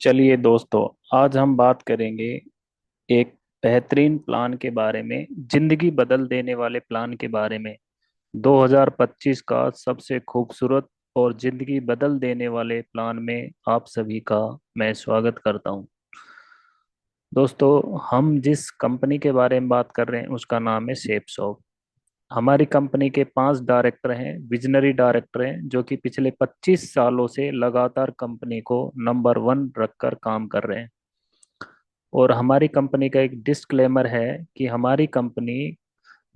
चलिए दोस्तों, आज हम बात करेंगे एक बेहतरीन प्लान के बारे में, जिंदगी बदल देने वाले प्लान के बारे में। 2025 का सबसे खूबसूरत और जिंदगी बदल देने वाले प्लान में आप सभी का मैं स्वागत करता हूं। दोस्तों, हम जिस कंपनी के बारे में बात कर रहे हैं उसका नाम है शेपसॉफ्ट। हमारी कंपनी के 5 डायरेक्टर हैं, विजनरी डायरेक्टर हैं, जो कि पिछले 25 सालों से लगातार कंपनी को नंबर 1 रखकर काम कर रहे हैं। और हमारी कंपनी का एक डिस्क्लेमर है कि हमारी कंपनी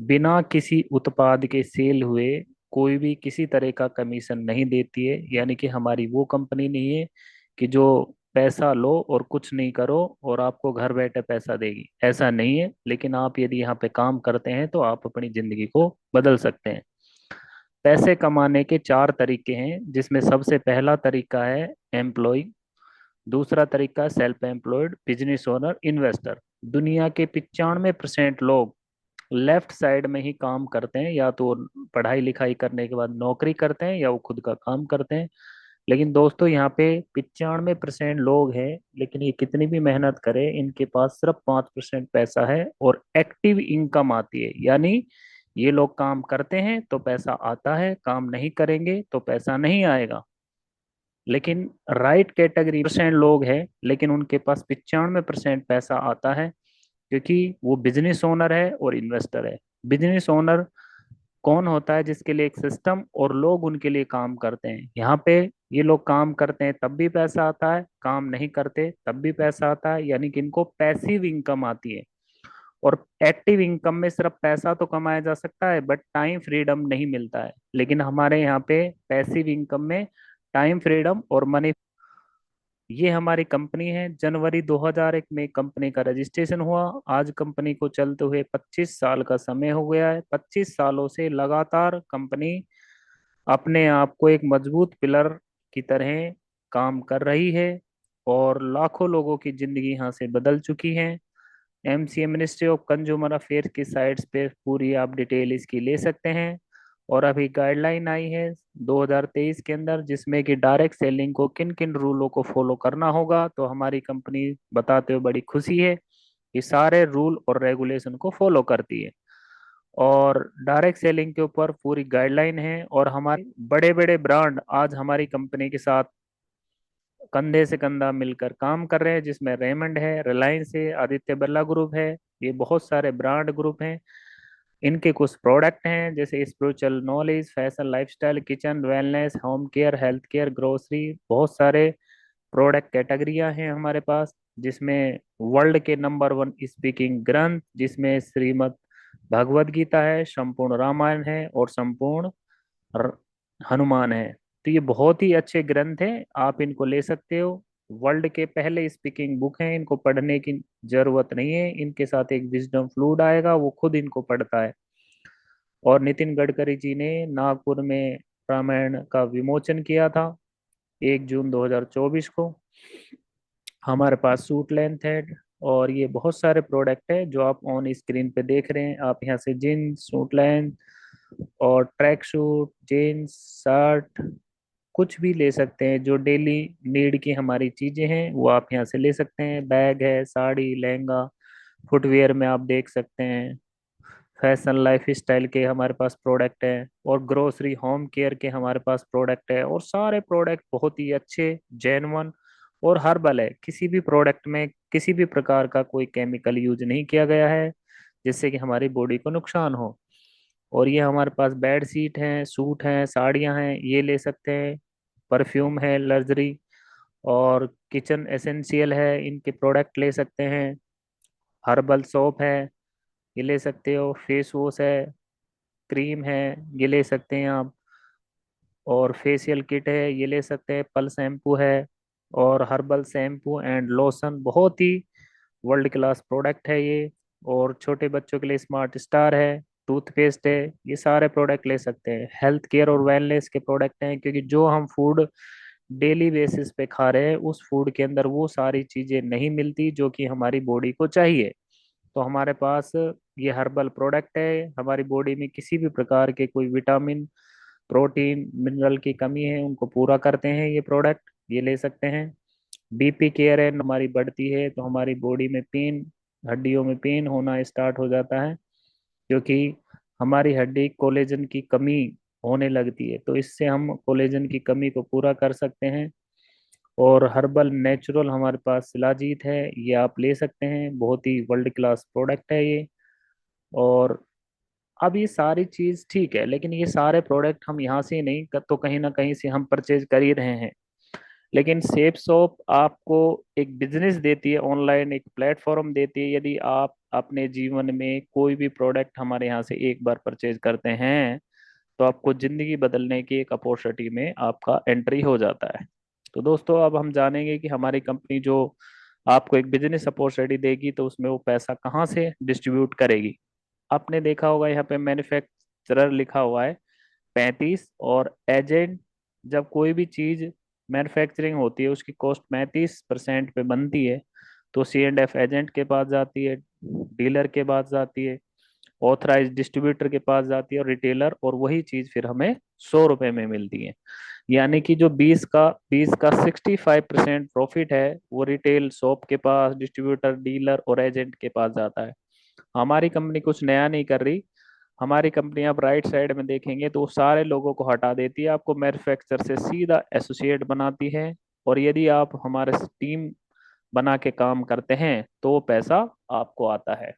बिना किसी उत्पाद के सेल हुए कोई भी किसी तरह का कमीशन नहीं देती है। यानी कि हमारी वो कंपनी नहीं है कि जो पैसा लो और कुछ नहीं करो और आपको घर बैठे पैसा देगी, ऐसा नहीं है। लेकिन आप यदि यहाँ पे काम करते हैं तो आप अपनी जिंदगी को बदल सकते हैं। पैसे कमाने के 4 तरीके हैं, जिसमें सबसे पहला तरीका है एम्प्लॉय, दूसरा तरीका self employed, business owner, investor. दुनिया के 95% लोग लेफ्ट साइड में ही काम करते हैं, या तो वो पढ़ाई लिखाई करने के बाद नौकरी करते हैं या वो खुद का काम करते हैं। लेकिन दोस्तों, यहाँ पे 95% लोग हैं, लेकिन ये कितनी भी मेहनत करें इनके पास सिर्फ 5% पैसा है और एक्टिव इनकम आती है। यानी ये लोग काम करते हैं तो पैसा आता है, काम नहीं करेंगे तो पैसा नहीं आएगा। लेकिन राइट कैटेगरी परसेंट लोग हैं, लेकिन उनके पास 95% पैसा आता है, क्योंकि वो बिजनेस ओनर है और इन्वेस्टर है। बिजनेस ओनर कौन होता है? जिसके लिए एक सिस्टम और लोग उनके लिए काम करते हैं। यहाँ पे ये लोग काम करते हैं तब भी पैसा आता है, काम नहीं करते तब भी पैसा आता है, यानी कि इनको पैसिव इनकम आती है। और एक्टिव इनकम में सिर्फ पैसा तो कमाया जा सकता है, बट टाइम फ्रीडम नहीं मिलता है। लेकिन हमारे यहाँ पे पैसिव इनकम में टाइम फ्रीडम और मनी। ये हमारी कंपनी है। जनवरी 2001 में कंपनी का रजिस्ट्रेशन हुआ। आज कंपनी को चलते हुए 25 साल का समय हो गया है। 25 सालों से लगातार कंपनी अपने आप को एक मजबूत पिलर की तरह काम कर रही है और लाखों लोगों की जिंदगी यहाँ से बदल चुकी है। MCA ministry of consumer affairs की साइट्स पे पूरी आप डिटेल इसकी ले सकते हैं। और अभी गाइडलाइन आई है 2023 के अंदर, जिसमें कि डायरेक्ट सेलिंग को किन किन रूलों को फॉलो करना होगा। तो हमारी कंपनी बताते हुए बड़ी खुशी है कि सारे रूल और रेगुलेशन को फॉलो करती है। और डायरेक्ट सेलिंग के ऊपर पूरी गाइडलाइन है, और हमारे बड़े बड़े ब्रांड आज हमारी कंपनी के साथ कंधे से कंधा मिलकर काम कर रहे हैं, जिसमें रेमंड है, रिलायंस है, आदित्य बिरला ग्रुप है। ये बहुत सारे ब्रांड ग्रुप हैं। इनके कुछ प्रोडक्ट हैं जैसे spiritual knowledge, fashion, lifestyle, kitchen, wellness, home care, health care, grocery. बहुत सारे प्रोडक्ट कैटेगरियां हैं हमारे पास, जिसमें वर्ल्ड के नंबर 1 स्पीकिंग ग्रंथ, जिसमें श्रीमद् भगवद गीता है, संपूर्ण रामायण है और संपूर्ण र- हनुमान है। तो ये बहुत ही अच्छे ग्रंथ हैं, आप इनको ले सकते हो। वर्ल्ड के पहले स्पीकिंग बुक हैं, इनको पढ़ने की जरूरत नहीं है। इनके साथ एक विजडम फ्लूड आएगा, वो खुद इनको पढ़ता है। और नितिन गडकरी जी ने नागपुर में रामायण का विमोचन किया था 1 जून 2024 को। हमारे पास सूट लेंथ है। और ये बहुत सारे प्रोडक्ट है जो आप ऑन स्क्रीन पे देख रहे हैं। आप यहाँ से जीन्स, सूट लेंथ और ट्रैक सूट, जीन्स, शर्ट, कुछ भी ले सकते हैं। जो डेली नीड की हमारी चीजें हैं वो आप यहाँ से ले सकते हैं। बैग है, साड़ी, लहंगा, फुटवेयर में आप देख सकते हैं। फैशन लाइफ स्टाइल के हमारे पास प्रोडक्ट है, और ग्रोसरी होम केयर के हमारे पास प्रोडक्ट है। और सारे प्रोडक्ट बहुत ही अच्छे, जेन्युइन और हर्बल है। किसी भी प्रोडक्ट में किसी भी प्रकार का कोई केमिकल यूज नहीं किया गया है जिससे कि हमारी बॉडी को नुकसान हो। और ये हमारे पास बेड शीट हैं, सूट हैं, साड़ियाँ हैं, ये ले सकते हैं। परफ्यूम है, लग्जरी और किचन एसेंशियल है, इनके प्रोडक्ट ले सकते हैं। हर्बल सोप है, ये ले सकते हो। फेस वॉश है, क्रीम है, ये ले सकते हैं आप। और फेशियल किट है, ये ले सकते हैं। पल शैम्पू है और हर्बल शैम्पू एंड लोशन, बहुत ही वर्ल्ड क्लास प्रोडक्ट है ये। और छोटे बच्चों के लिए स्मार्ट स्टार है, टूथपेस्ट है। ये सारे प्रोडक्ट ले सकते हैं। हेल्थ केयर और वेलनेस के प्रोडक्ट हैं, क्योंकि जो हम फूड डेली बेसिस पे खा रहे हैं उस फूड के अंदर वो सारी चीजें नहीं मिलती जो कि हमारी बॉडी को चाहिए। तो हमारे पास ये हर्बल प्रोडक्ट है। हमारी बॉडी में किसी भी प्रकार के कोई विटामिन, प्रोटीन, मिनरल की कमी है, उनको पूरा करते हैं ये प्रोडक्ट, ये ले सकते हैं। बीपी केयर है, हमारी बढ़ती है तो हमारी बॉडी में पेन, हड्डियों में पेन होना स्टार्ट हो जाता है, क्योंकि हमारी हड्डी कोलेजन की कमी होने लगती है। तो इससे हम कोलेजन की कमी को पूरा कर सकते हैं। और हर्बल नेचुरल हमारे पास शिलाजीत है, ये आप ले सकते हैं, बहुत ही वर्ल्ड क्लास प्रोडक्ट है ये। और अब ये सारी चीज ठीक है, लेकिन ये सारे प्रोडक्ट हम यहाँ से ही नहीं तो कहीं ना कहीं से हम परचेज कर ही रहे हैं। लेकिन सेफ शॉप आपको एक बिजनेस देती है, ऑनलाइन एक प्लेटफॉर्म देती है। यदि आप अपने जीवन में कोई भी प्रोडक्ट हमारे यहाँ से एक बार परचेज करते हैं, तो आपको जिंदगी बदलने की एक अपॉर्चुनिटी में आपका एंट्री हो जाता है। तो दोस्तों, अब हम जानेंगे कि हमारी कंपनी जो आपको एक बिजनेस अपॉर्चुनिटी देगी, तो उसमें वो पैसा कहाँ से डिस्ट्रीब्यूट करेगी। आपने देखा होगा यहाँ पे मैन्युफैक्चरर लिखा हुआ है 35, और एजेंट, जब कोई भी चीज मैन्युफैक्चरिंग होती है उसकी कॉस्ट 35% पे बनती है, तो C&F एजेंट के पास जाती है, डीलर के पास जाती है, ऑथराइज डिस्ट्रीब्यूटर के पास जाती है, और रिटेलर, और वही चीज फिर हमें 100 रुपए में मिलती है। यानी कि जो 20 का 65% प्रॉफिट है, वो रिटेल शॉप के पास, डिस्ट्रीब्यूटर, डीलर और एजेंट के पास जाता है। हमारी कंपनी कुछ नया नहीं कर रही। हमारी कंपनी आप राइट साइड में देखेंगे तो वो सारे लोगों को हटा देती है, आपको मैन्युफैक्चर से सीधा एसोसिएट बनाती है। और यदि आप हमारे टीम बना के काम करते हैं तो वो पैसा आपको आता है।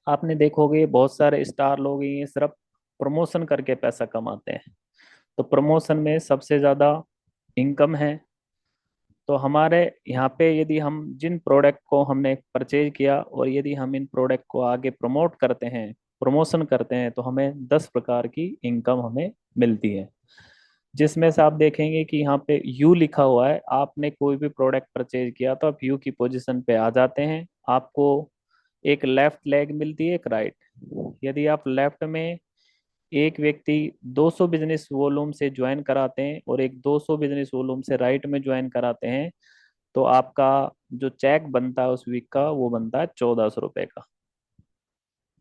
आपने देखोगे बहुत सारे स्टार लोग ये सिर्फ प्रमोशन करके पैसा कमाते हैं। तो प्रमोशन में सबसे ज्यादा इनकम है। तो हमारे यहाँ पे यदि हम जिन प्रोडक्ट को हमने परचेज किया और यदि हम इन प्रोडक्ट को आगे प्रमोट करते हैं, प्रमोशन करते हैं, तो हमें 10 प्रकार की इनकम हमें मिलती है। जिसमें से आप देखेंगे कि यहाँ पे यू लिखा हुआ है। आपने कोई भी प्रोडक्ट परचेज किया तो आप यू की पोजीशन पे आ जाते हैं। आपको एक लेफ्ट लेग मिलती है, एक राइट। यदि आप लेफ्ट में एक व्यक्ति 200 बिजनेस वॉल्यूम से ज्वाइन कराते हैं और एक 200 बिजनेस वॉल्यूम से राइट में ज्वाइन कराते हैं, तो आपका जो चेक बनता है उस वीक का, वो बनता है 1400 रुपये का।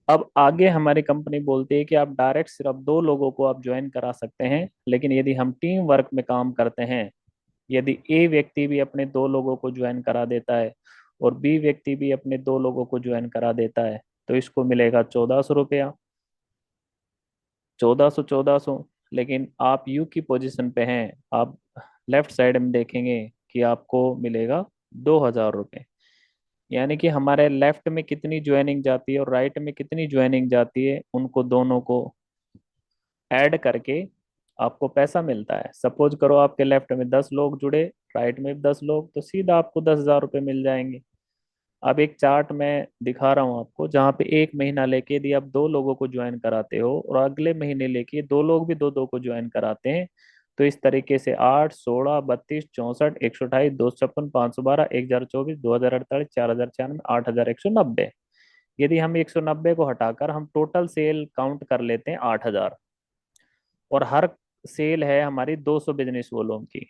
अब आगे हमारी कंपनी बोलती है कि आप डायरेक्ट सिर्फ 2 लोगों को आप ज्वाइन करा सकते हैं, लेकिन यदि हम टीम वर्क में काम करते हैं, यदि ए व्यक्ति भी अपने 2 लोगों को ज्वाइन करा देता है और बी व्यक्ति भी अपने 2 लोगों को ज्वाइन करा देता है, तो इसको मिलेगा 1400 रुपया। 1400 लेकिन आप यू की पोजीशन पे हैं, आप लेफ्ट साइड में देखेंगे कि आपको मिलेगा 2000 रुपये। यानी कि हमारे लेफ्ट में कितनी ज्वाइनिंग जाती है और राइट में कितनी ज्वाइनिंग जाती है, उनको दोनों को ऐड करके आपको पैसा मिलता है। सपोज करो आपके लेफ्ट में 10 लोग जुड़े, राइट में भी 10 लोग, तो सीधा आपको 10,000 रुपये मिल जाएंगे। अब एक चार्ट मैं दिखा रहा हूँ आपको, जहाँ पे एक महीना लेके यदि आप 2 लोगों को ज्वाइन कराते हो और अगले महीने लेके 2 लोग भी 2-2 को ज्वाइन कराते हैं, तो इस तरीके से 8, 16, 32, 64, 128, 256, 512, 1024, 2048, 4096, 8190। यदि हम 190 को हटाकर हम टोटल सेल काउंट कर लेते हैं 8,000, और हर सेल है हमारी 200 बिजनेस वॉल्यूम की,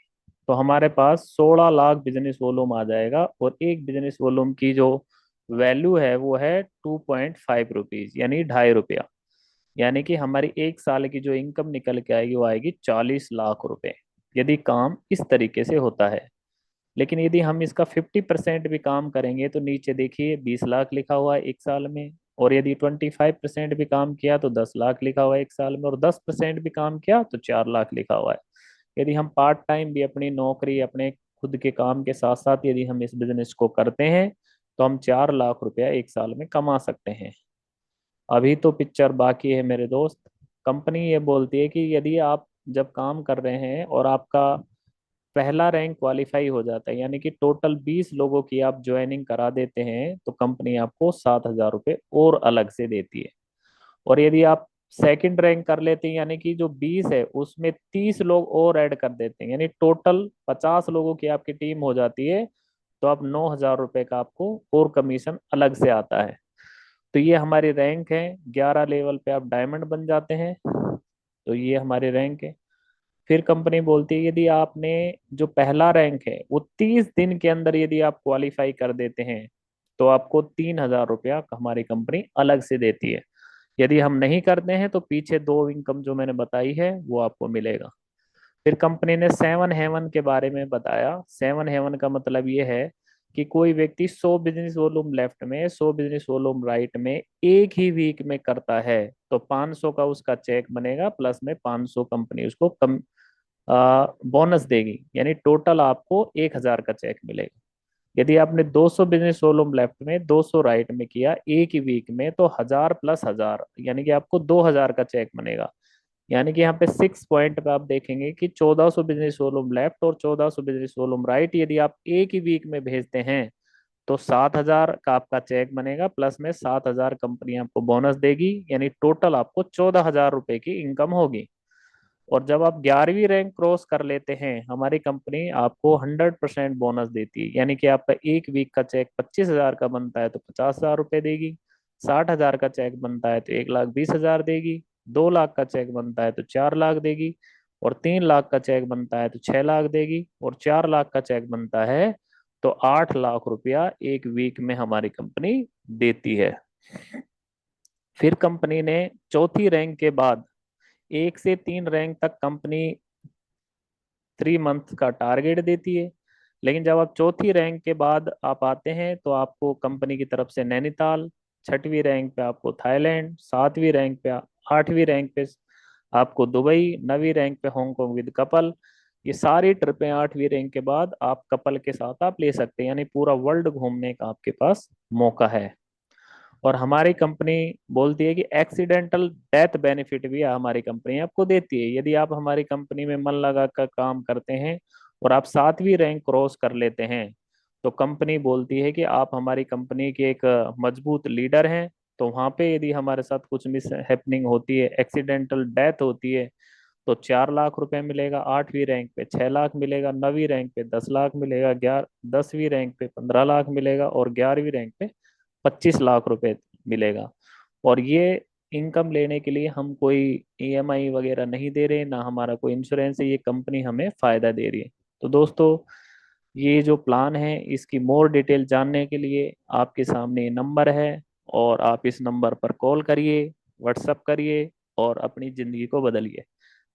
तो हमारे पास 16 लाख बिजनेस वॉल्यूम आ जाएगा। और एक बिजनेस वॉल्यूम की जो वैल्यू है वो है 2.5 रुपीज, यानी 2.5 रुपया। यानी कि हमारी एक साल की जो इनकम निकल के आएगी वो आएगी 40 लाख रुपए, यदि काम इस तरीके से होता है। लेकिन यदि हम इसका 50% भी काम करेंगे तो नीचे देखिए 20 लाख लिखा हुआ है एक साल में। और यदि 25% भी काम किया तो 10 लाख लिखा हुआ है एक साल में, और 10% भी काम किया तो 4 लाख लिखा हुआ है। यदि हम पार्ट टाइम भी अपनी नौकरी, अपने खुद के काम के साथ साथ यदि हम इस बिजनेस को करते हैं, तो हम 4 लाख रुपया एक साल में कमा सकते हैं। अभी तो पिक्चर बाकी है मेरे दोस्त। कंपनी ये बोलती है कि यदि आप जब काम कर रहे हैं और आपका पहला रैंक क्वालिफाई हो जाता है, यानी कि टोटल 20 लोगों की आप ज्वाइनिंग करा देते हैं, तो कंपनी आपको 7,000 रुपये और अलग से देती है। और यदि आप सेकंड रैंक कर लेते हैं, यानी कि जो 20 है उसमें 30 लोग और ऐड कर देते हैं, यानी टोटल 50 लोगों की आपकी टीम हो जाती है, तो आप 9,000 रुपये का आपको और कमीशन अलग से आता है। तो ये हमारी रैंक है। 11 लेवल पे आप डायमंड बन जाते हैं। तो ये हमारी रैंक है। फिर कंपनी बोलती है यदि आपने जो पहला रैंक है वो 30 दिन के अंदर यदि आप क्वालिफाई कर देते हैं, तो आपको 3,000 रुपया हमारी कंपनी अलग से देती है। यदि हम नहीं करते हैं तो पीछे 2 इनकम जो मैंने बताई है वो आपको मिलेगा। फिर कंपनी ने सेवन हेवन के बारे में बताया। सेवन हेवन का मतलब ये है कि कोई व्यक्ति 100 बिजनेस वॉल्यूम लेफ्ट में, 100 बिजनेस वॉल्यूम राइट में एक ही वीक में करता है, तो 500 का उसका चेक बनेगा, प्लस में 500 कंपनी उसको कम बोनस देगी, यानी टोटल आपको 1,000 का चेक मिलेगा। यदि आपने 200 बिजनेस वॉल्यूम लेफ्ट में, 200 राइट में किया एक ही वीक में, तो 1,000 प्लस 1,000 यानी कि आपको 2,000 का चेक बनेगा। यानी कि यहाँ पे 6 पॉइंट पे आप देखेंगे कि 1,400 बिजनेस वॉल्यूम लेफ्ट और 1,400 बिजनेस वॉल्यूम राइट यदि आप एक ही वीक में भेजते हैं, तो 7,000 का आपका चेक बनेगा, प्लस में 7,000 कंपनी आपको बोनस देगी, यानी टोटल आपको 14,000 रुपए की इनकम होगी। और जब आप 11वीं रैंक क्रॉस कर लेते हैं, हमारी कंपनी आपको 100% बोनस देती है, यानी कि आपका एक वीक का चेक 25,000 का बनता है तो 50,000 रुपए देगी, 60,000 का चेक बनता है तो 1,20,000 देगी, 2 लाख का चेक बनता है तो 4 लाख देगी, और 3 लाख का चेक बनता है तो 6 लाख देगी, और 4 लाख का चेक बनता है तो 8 लाख रुपया एक वीक में हमारी कंपनी देती है। फिर कंपनी ने चौथी रैंक के बाद 1 से 3 रैंक तक कंपनी 3 मंथ का टारगेट देती है। लेकिन जब आप चौथी रैंक के बाद आप आते हैं तो आपको कंपनी की तरफ से नैनीताल, छठवीं रैंक पे आपको थाईलैंड, सातवीं रैंक पे, आठवीं रैंक पे आपको दुबई, नवीं रैंक पे हांगकांग विद कपल। ये सारी ट्रिपें 8वीं रैंक के बाद आप कपल के साथ आप ले सकते हैं, यानी पूरा वर्ल्ड घूमने का आपके पास मौका है। और हमारी कंपनी बोलती है कि एक्सीडेंटल डेथ बेनिफिट भी हमारी कंपनी आपको देती है। यदि आप हमारी कंपनी में मन लगा कर काम करते हैं और आप 7वीं रैंक क्रॉस कर लेते हैं, तो कंपनी बोलती है कि आप हमारी कंपनी के एक मजबूत लीडर हैं। तो वहां पे यदि हमारे साथ कुछ मिस हैपनिंग होती है, एक्सीडेंटल डेथ होती है, तो 4 लाख रुपए मिलेगा, 8वीं रैंक पे 6 लाख मिलेगा, 9वीं रैंक पे 10 लाख मिलेगा, 10वीं रैंक पे 15 लाख मिलेगा, और 11वीं रैंक पे 25 लाख रुपए मिलेगा। और ये इनकम लेने के लिए हम कोई ईएमआई वगैरह नहीं दे रहे, ना हमारा कोई इंश्योरेंस है, ये कंपनी हमें फायदा दे रही है। तो दोस्तों, ये जो प्लान है इसकी मोर डिटेल जानने के लिए आपके सामने ये नंबर है, और आप इस नंबर पर कॉल करिए, व्हाट्सअप करिए, और अपनी जिंदगी को बदलिए।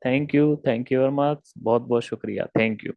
थैंक यू वेरी मच, बहुत बहुत शुक्रिया, थैंक यू।